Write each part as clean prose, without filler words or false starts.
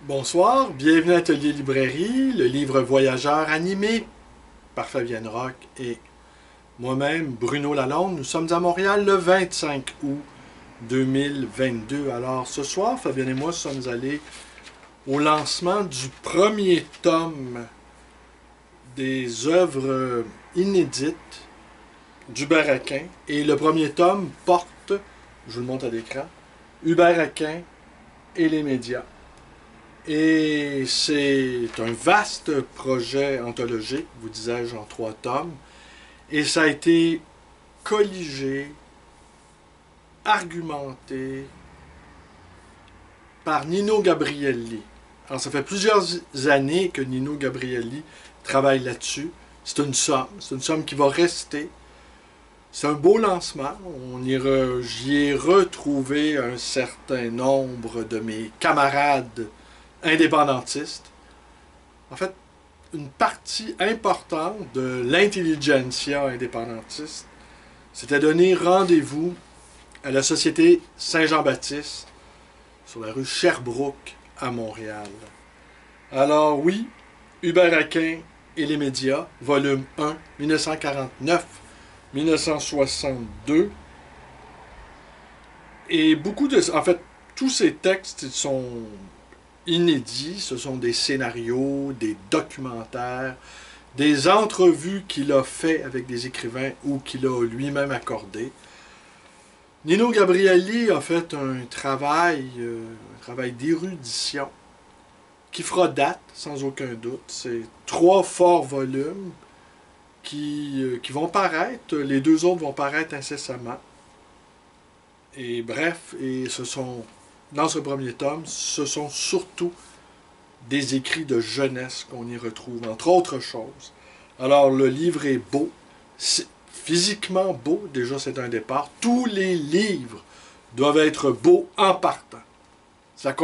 Bonsoir, bienvenue à Atelier Librairie, le livre voyageur animé par Fabienne Rock et moi-même, Bruno Lalonde. Nous sommes à Montréal le 25 août 2022. Alors ce soir, Fabienne et moi sommes allés au lancement du premier tome des œuvres inédites d'Hubert Aquin. Et le premier tome porte, je vous le montre à l'écran, Hubert Aquin et les médias. Et c'est un vaste projet anthologique, vous disais-je, en 3 tomes. Et ça a été colligé, argumenté par Nino Gabrielli. Alors ça fait plusieurs années que Nino Gabrielli travaille là-dessus. C'est une somme qui va rester. C'est un beau lancement. J'y ai retrouvé un certain nombre de mes camarades indépendantistes. En fait, une partie importante de l'intelligentsia indépendantiste s'était donné rendez-vous à la Société Saint-Jean-Baptiste sur la rue Sherbrooke à Montréal. Alors oui, Hubert Aquin et les médias, volume 1, 1949-1962. Et en fait, tous ces textes sont inédits, ce sont des scénarios, des documentaires, des entrevues qu'il a fait avec des écrivains ou qu'il a lui-même accordé. Nino Gabrielli a fait un travail d'érudition qui fera date, sans aucun doute. C'est 3 forts volumes qui vont paraître, les 2 autres vont paraître incessamment. Et bref, dans ce premier tome, ce sont surtout des écrits de jeunesse qu'on y retrouve, entre autres choses. Alors, le livre est beau, c'est physiquement beau, déjà c'est un départ. Tous les livres doivent être beaux en partant. C'est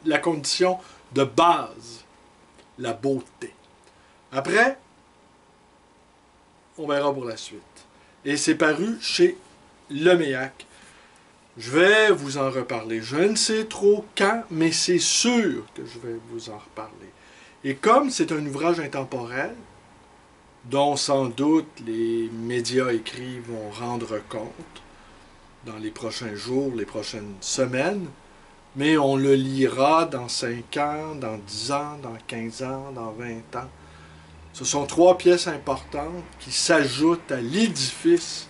la condition de base, la beauté. Après, on verra pour la suite. Et c'est paru chez Leméac. Je vais vous en reparler. Je ne sais trop quand, mais c'est sûr que je vais vous en reparler. Et comme c'est un ouvrage intemporel, dont sans doute les médias écrits vont rendre compte dans les prochains jours, les prochaines semaines, mais on le lira dans 5 ans, dans 10 ans, dans 15 ans, dans 20 ans. Ce sont 3 pièces importantes qui s'ajoutent à l'édifice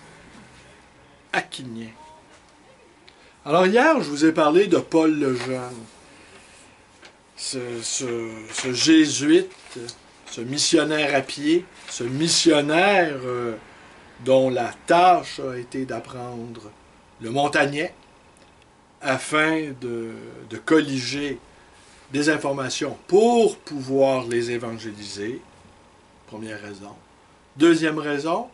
aquinien. Alors hier, je vous ai parlé de Paul Lejeune, ce jésuite, ce missionnaire à pied, ce missionnaire dont la tâche a été d'apprendre le montagnais afin de colliger des informations pour pouvoir les évangéliser. Première raison. Deuxième raison,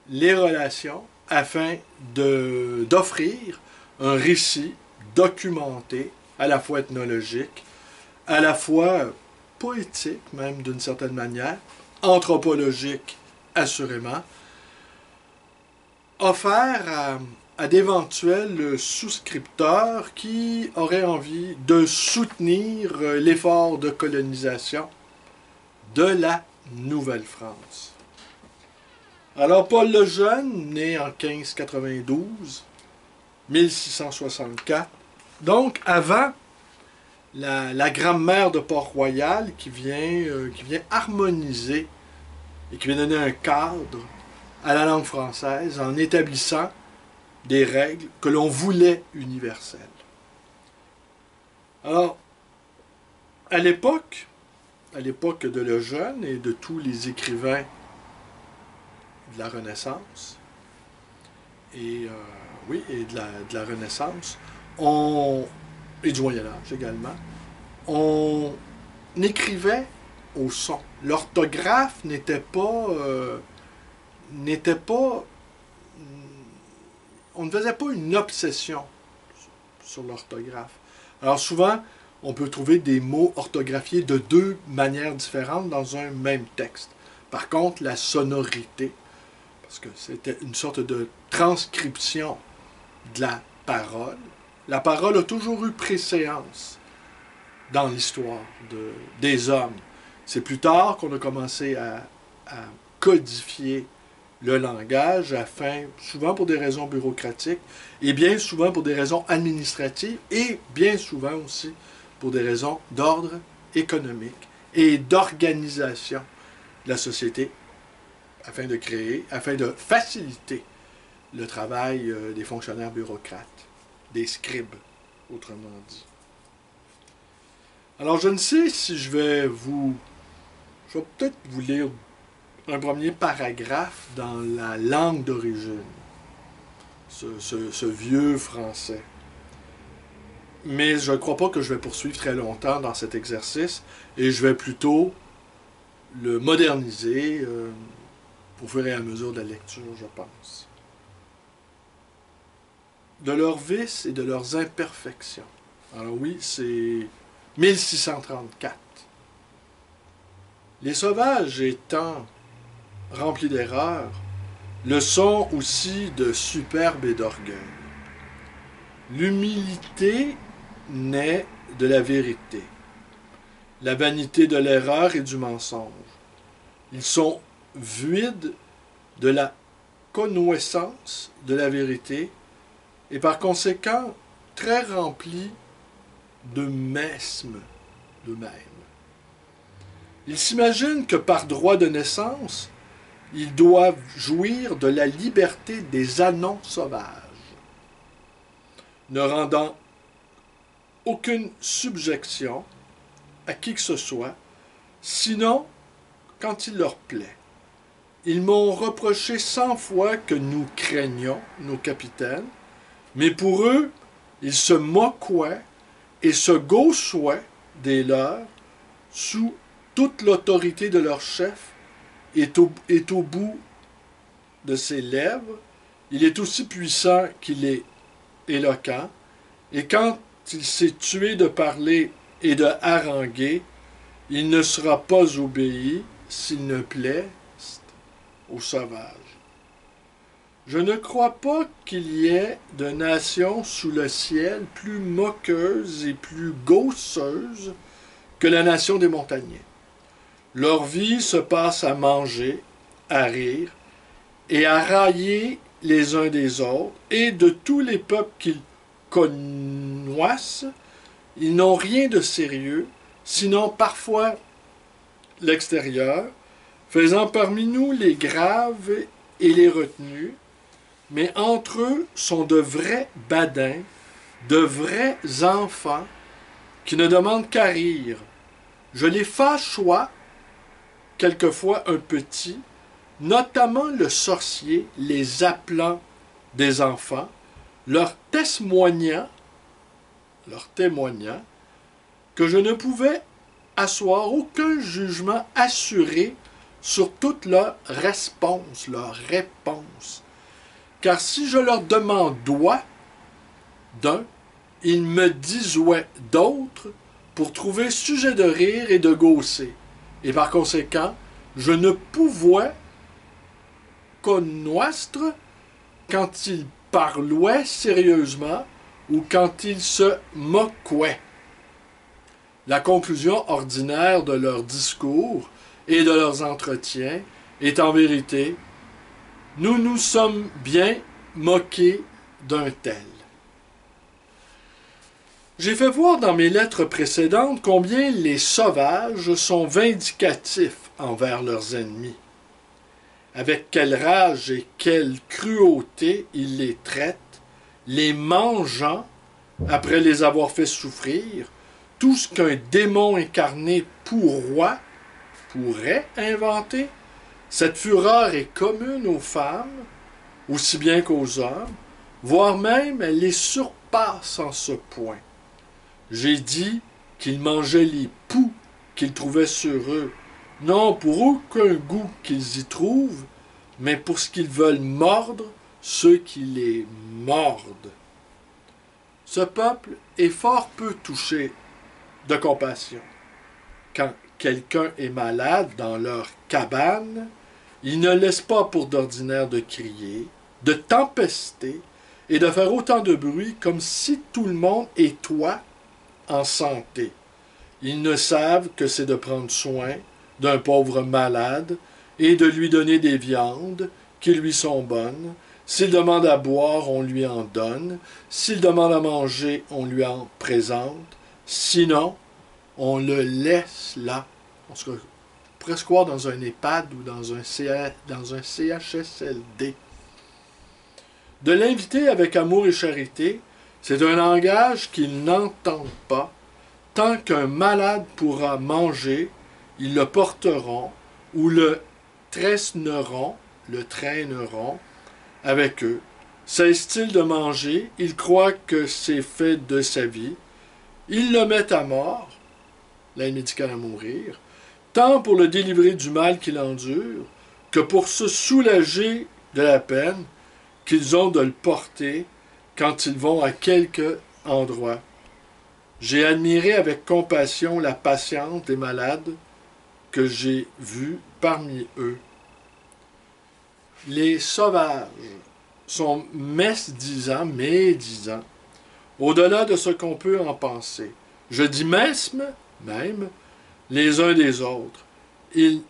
les relations afin d'offrir un récit documenté, à la fois ethnologique, à la fois poétique, même d'une certaine manière, anthropologique, assurément, offert à d'éventuels souscripteurs qui auraient envie de soutenir l'effort de colonisation de la Nouvelle-France. Alors, Paul Lejeune, né en 1592, 1664, donc avant la grammaire de Port-Royal qui vient harmoniser et qui vient donner un cadre à la langue française en établissant des règles que l'on voulait universelles. Alors, à l'époque de Lejeune et de tous les écrivains de la Renaissance, et de la Renaissance, et du Moyen-Âge également, on écrivait au son. L'orthographe n'était pas... on ne faisait pas une obsession sur l'orthographe. Alors souvent, on peut trouver des mots orthographiés de 2 manières différentes dans un même texte. Par contre, la sonorité, parce que c'était une sorte de transcription de la parole a toujours eu préséance dans l'histoire des hommes. C'est plus tard qu'on a commencé à codifier le langage, souvent pour des raisons bureaucratiques, et bien souvent pour des raisons administratives, et bien souvent aussi pour des raisons d'ordre économique et d'organisation de la société, afin de faciliter le travail des fonctionnaires bureaucrates, des scribes, autrement dit. Alors, je ne sais si je vais peut-être vous lire un premier paragraphe dans la langue d'origine, ce vieux français. Mais je ne crois pas que je vais poursuivre très longtemps dans cet exercice, et je vais plutôt le moderniser au fur et à mesure de la lecture, je pense. De leurs vices et de leurs imperfections. Alors oui, c'est 1634. Les sauvages étant remplis d'erreurs, le sont aussi de superbe et d'orgueil. L'humilité naît de la vérité, la vanité de l'erreur et du mensonge. Ils sont vides de la connaissance de la vérité et par conséquent très remplis d'eux-mêmes. Ils s'imaginent que par droit de naissance, ils doivent jouir de la liberté des ânons sauvages, ne rendant aucune subjection à qui que ce soit, sinon quand il leur plaît. Ils m'ont reproché 100 fois que nous craignions nos capitaines, mais pour eux, ils se moquaient et se gaussaient des leurs sous toute l'autorité de leur chef est au bout de ses lèvres. Il est aussi puissant qu'il est éloquent, et quand il s'est tué de parler et de haranguer, il ne sera pas obéi s'il ne plaît aux sauvages. Je ne crois pas qu'il y ait de nation sous le ciel plus moqueuse et plus gausseuse que la nation des montagnais. Leur vie se passe à manger, à rire et à railler les uns des autres, et de tous les peuples qu'ils connoissent, ils n'ont rien de sérieux, sinon parfois l'extérieur, faisant parmi nous les graves et les retenus, mais entre eux sont de vrais badins, de vrais enfants qui ne demandent qu'à rire. Je les fâchois, quelquefois un petit, notamment le sorcier, les appelant des enfants, leur témoignant que je ne pouvais asseoir aucun jugement assuré sur toute leur réponse, Car si je leur demandais d'un, ils me disaient d'autres pour trouver sujet de rire et de gausser. Et par conséquent, je ne pouvais connaître quand ils parlaient sérieusement ou quand ils se moquaient. La conclusion ordinaire de leurs discours et de leurs entretiens est en vérité: nous nous sommes bien moqués d'un tel. J'ai fait voir dans mes lettres précédentes combien les sauvages sont vindicatifs envers leurs ennemis. Avec quelle rage et quelle cruauté ils les traitent, les mangeant après les avoir fait souffrir, tout ce qu'un démon incarné pourrait inventer. Cette fureur est commune aux femmes, aussi bien qu'aux hommes, voire même elle les surpasse en ce point. J'ai dit qu'ils mangeaient les poux qu'ils trouvaient sur eux, non pour aucun goût qu'ils y trouvent, mais pour ce qu'ils veulent mordre ceux qui les mordent. Ce peuple est fort peu touché de compassion. Quand quelqu'un est malade dans leur cabane, ils ne laissent pas pour d'ordinaire de crier, de tempester et de faire autant de bruit comme si tout le monde et toi en santé. Ils ne savent que c'est de prendre soin d'un pauvre malade et de lui donner des viandes qui lui sont bonnes. S'il demande à boire, on lui en donne. S'il demande à manger, on lui en présente. Sinon, on le laisse là. On pourrait se croire dans un EHPAD ou dans un CHSLD. De l'inviter avec amour et charité, c'est un langage qu'ils n'entendent pas. Tant qu'un malade pourra manger, ils le porteront ou le traîneront avec eux. Cesse-t-il de manger, ils croient que c'est fait de sa vie. Ils le mettent à mort, l'aide médicale à mourir, tant pour le délivrer du mal qu'il endure, que pour se soulager de la peine qu'ils ont de le porter quand ils vont à quelque endroit. J'ai admiré avec compassion la patience des malades que j'ai vus parmi eux. Les sauvages sont médisants, au-delà de ce qu'on peut en penser. Je dis même, les uns des autres. Ils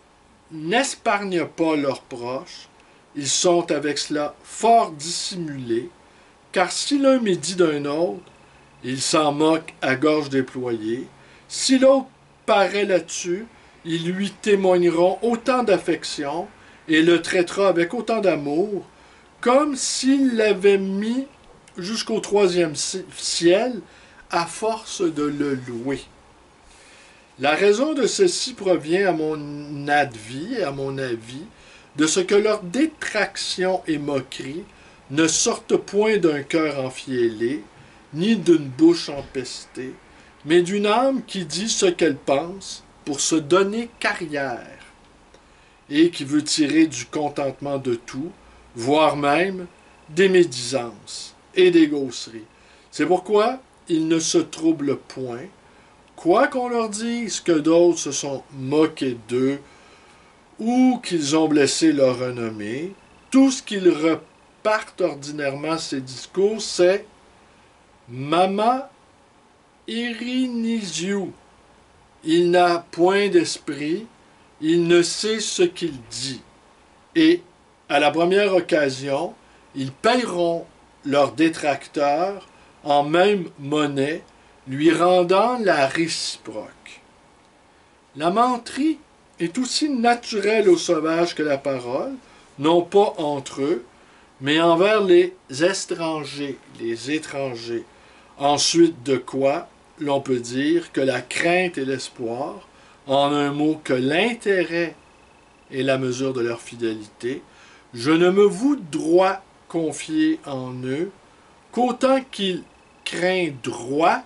n'épargnent pas leurs proches, ils sont avec cela fort dissimulés, car si l'un médit d'un autre, il s'en moque à gorge déployée. Si l'autre paraît là-dessus, ils lui témoigneront autant d'affection et le traitera avec autant d'amour, comme s'il l'avait mis jusqu'au 3e ciel à force de le louer. La raison de ceci provient, à mon avis, de ce que leur détraction et moquerie ne sortent point d'un cœur enfiélé, ni d'une bouche empestée, mais d'une âme qui dit ce qu'elle pense pour se donner carrière, et qui veut tirer du contentement de tout, voire même des médisances et des gausseries. C'est pourquoi ils ne se troublent point, quoi qu'on leur dise que d'autres se sont moqués d'eux, ou qu'ils ont blessé leur renommée. Tout ce qu'ils repartent ordinairement ces discours, c'est « Mama irinisiu ». Il n'a point d'esprit, il ne sait ce qu'il dit. Et, à la première occasion, ils payeront leurs détracteurs en même monnaie, lui rendant la réciproque. La menterie est aussi naturelle aux sauvages que la parole, non pas entre eux, mais envers les étrangers. Ensuite de quoi, l'on peut dire que la crainte et l'espoir, en un mot que l'intérêt est la mesure de leur fidélité, je ne me voudrais confier en eux qu'autant qu'ils craignent droit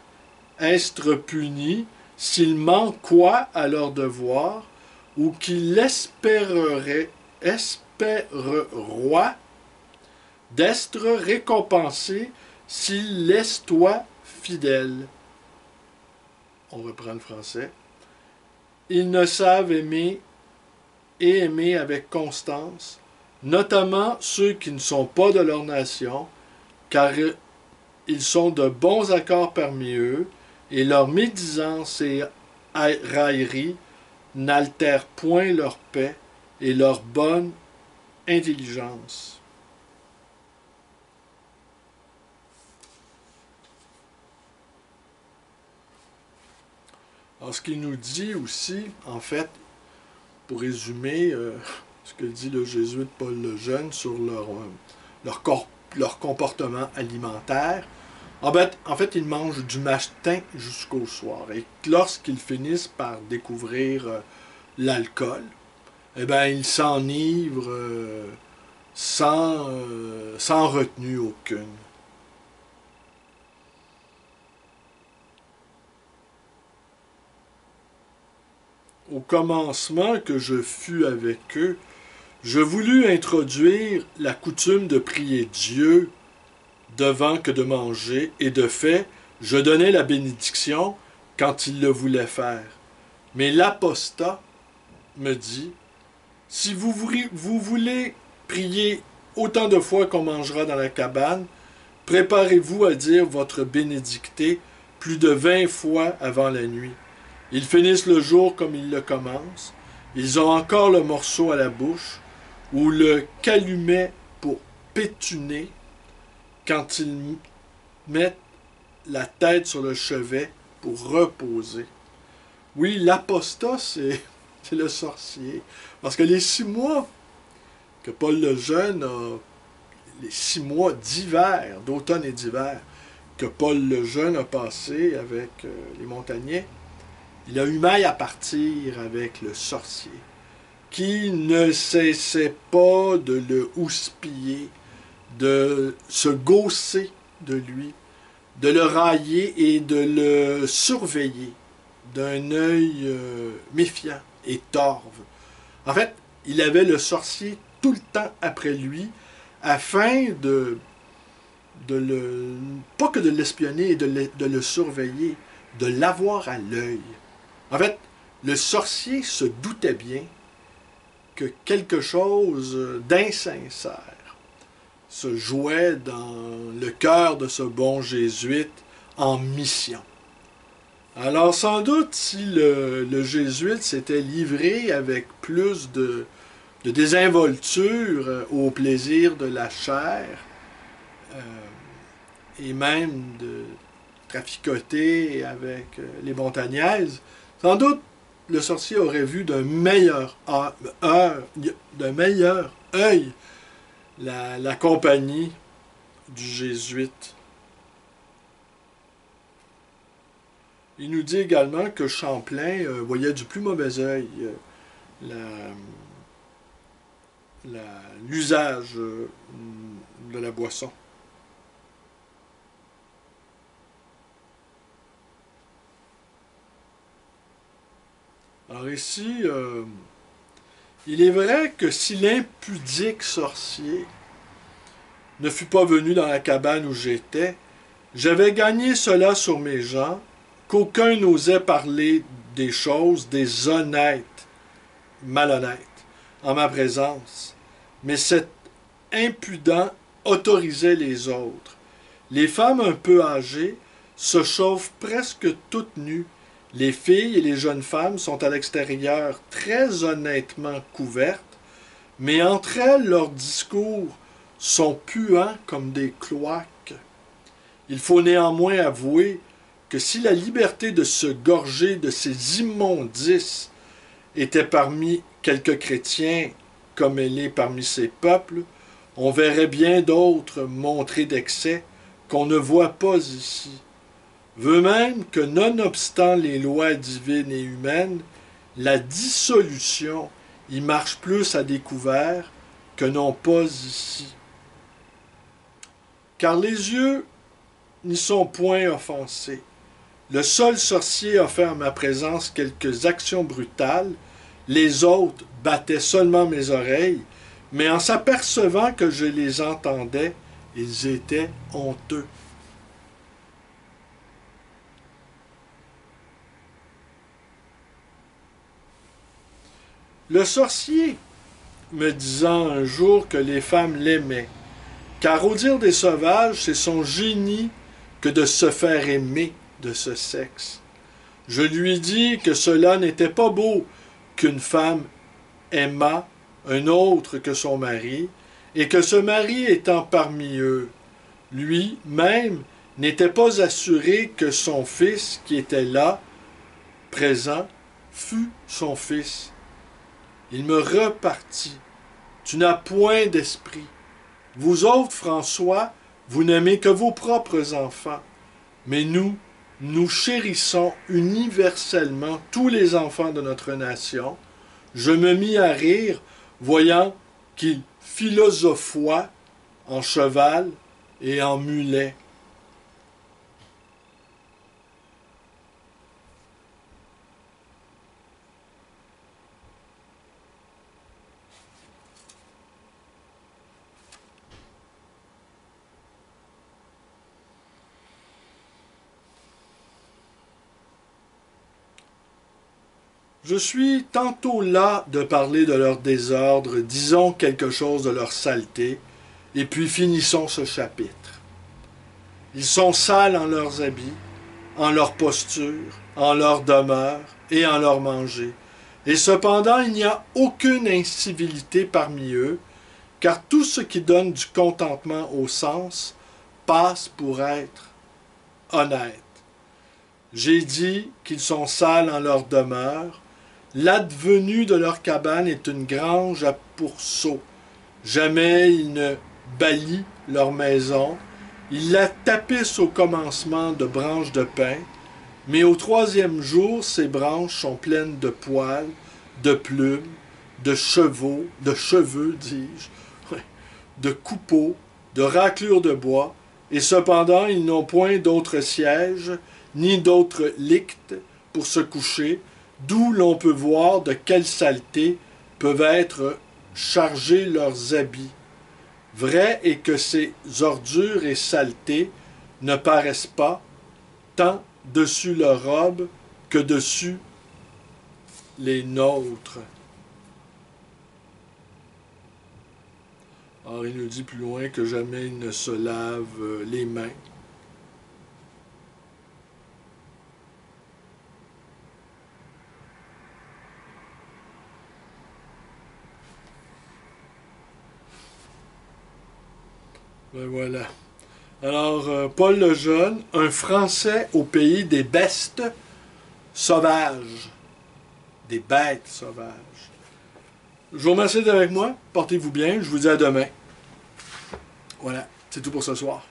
être punis s'ils manquent quoi à leur devoir, ou qu'ils espéreraient d'être récompensés s'ils laissent-toi fidèles. On reprend le français. Ils ne savent aimer et aimer avec constance, notamment ceux qui ne sont pas de leur nation, car ils sont de bons accords parmi eux, et leur médisance et raillerie n'altèrent point leur paix et leur bonne intelligence. Alors, ce qu'il nous dit aussi, en fait, pour résumer ce que dit le jésuite Paul Lejeune sur leur comportement alimentaire, en fait, ils mangent du matin jusqu'au soir. Et lorsqu'ils finissent par découvrir l'alcool, eh bien, ils s'enivrent sans retenue aucune. Au commencement que je fus avec eux, je voulus introduire la coutume de prier Dieu devant que de manger, et de fait, je donnais la bénédiction quand il le voulait faire. Mais l'apostat me dit, si vous voulez prier autant de fois qu'on mangera dans la cabane, préparez-vous à dire votre bénédicté plus de 20 fois avant la nuit. Ils finissent le jour comme ils le commencent. Ils ont encore le morceau à la bouche ou le calumet pour pétuner quand ils mettent la tête sur le chevet pour reposer. Oui, l'apostat, c'est le sorcier. Parce que les 6 mois que Paul le Jeune a, les 6 mois d'hiver, d'automne et d'hiver, que Paul le Jeune a passé avec les montagnais, il a eu maille à partir avec le sorcier, qui ne cessait pas de le houspiller, de se gausser de lui, de le railler et de le surveiller d'un œil méfiant et torve. En fait, il avait le sorcier tout le temps après lui, afin pas que de l'espionner et de le surveiller, de l'avoir à l'œil. En fait, le sorcier se doutait bien que quelque chose d'insincère se jouait dans le cœur de ce bon jésuite en mission. Alors sans doute, si le jésuite s'était livré avec plus de désinvolture au plaisir de la chair, et même de traficoter avec les montagnaises, sans doute le sorcier aurait vu d'un meilleur œil la compagnie du jésuite. Il nous dit également que Champlain voyait du plus mauvais œil l'usage de la boisson. Alors ici, il est vrai que si l'impudique sorcier ne fût pas venu dans la cabane où j'étais, j'avais gagné cela sur mes gens, qu'aucun n'osait parler des choses des honnêtes, malhonnêtes, en ma présence. Mais cet impudent autorisait les autres. Les femmes un peu âgées se chauffent presque toutes nues. Les filles et les jeunes femmes sont à l'extérieur très honnêtement couvertes, mais entre elles, leurs discours sont puants comme des cloaques. Il faut néanmoins avouer que si la liberté de se gorger de ces immondices était parmi quelques chrétiens, comme elle est parmi ces peuples, on verrait bien d'autres montrés d'excès qu'on ne voit pas ici. Veut même que, nonobstant les lois divines et humaines, la dissolution y marche plus à découvert que non pas ici. Car les yeux n'y sont point offensés. Le seul sorcier a fait en ma présence quelques actions brutales, les autres battaient seulement mes oreilles, mais en s'apercevant que je les entendais, ils étaient honteux. Le sorcier, me disant un jour que les femmes l'aimaient, car au dire des sauvages, c'est son génie que de se faire aimer de ce sexe. Je lui dis que cela n'était pas beau qu'une femme aimât un autre que son mari, et que ce mari étant parmi eux, lui-même n'était pas assuré que son fils qui était là, présent, fût son fils. Il me repartit. Tu n'as point d'esprit. Vous autres, François, vous n'aimez que vos propres enfants. Mais nous chérissons universellement tous les enfants de notre nation. Je me mis à rire, voyant qu'il philosophoit en cheval et en mulet. Je suis tantôt las de parler de leur désordre, disons quelque chose de leur saleté, et puis finissons ce chapitre. Ils sont sales en leurs habits, en leur posture, en leur demeure, et en leur manger. Et cependant, il n'y a aucune incivilité parmi eux, car tout ce qui donne du contentement au sens passe pour être honnête. J'ai dit qu'ils sont sales en leur demeure. L'advenu de leur cabane est une grange à pourceaux. Jamais ils ne bâillent leur maison. Ils la tapissent au commencement de branches de pin. Mais au troisième jour, ces branches sont pleines de poils, de plumes, de cheveux, dis-je, de coupeaux, de raclures de bois, et cependant ils n'ont point d'autres sièges, ni d'autres lictes pour se coucher, d'où l'on peut voir de quelle saleté peuvent être chargés leurs habits. Vrai est que ces ordures et saletés ne paraissent pas, tant dessus leurs robes que dessus les nôtres. Alors il nous dit plus loin que jamais il ne se lave les mains. Ben voilà. Alors, Paul le Jeune, un Français au pays des bestes sauvages. Des bêtes sauvages. Je vous remercie d'être avec moi. Portez-vous bien. Je vous dis à demain. Voilà. C'est tout pour ce soir.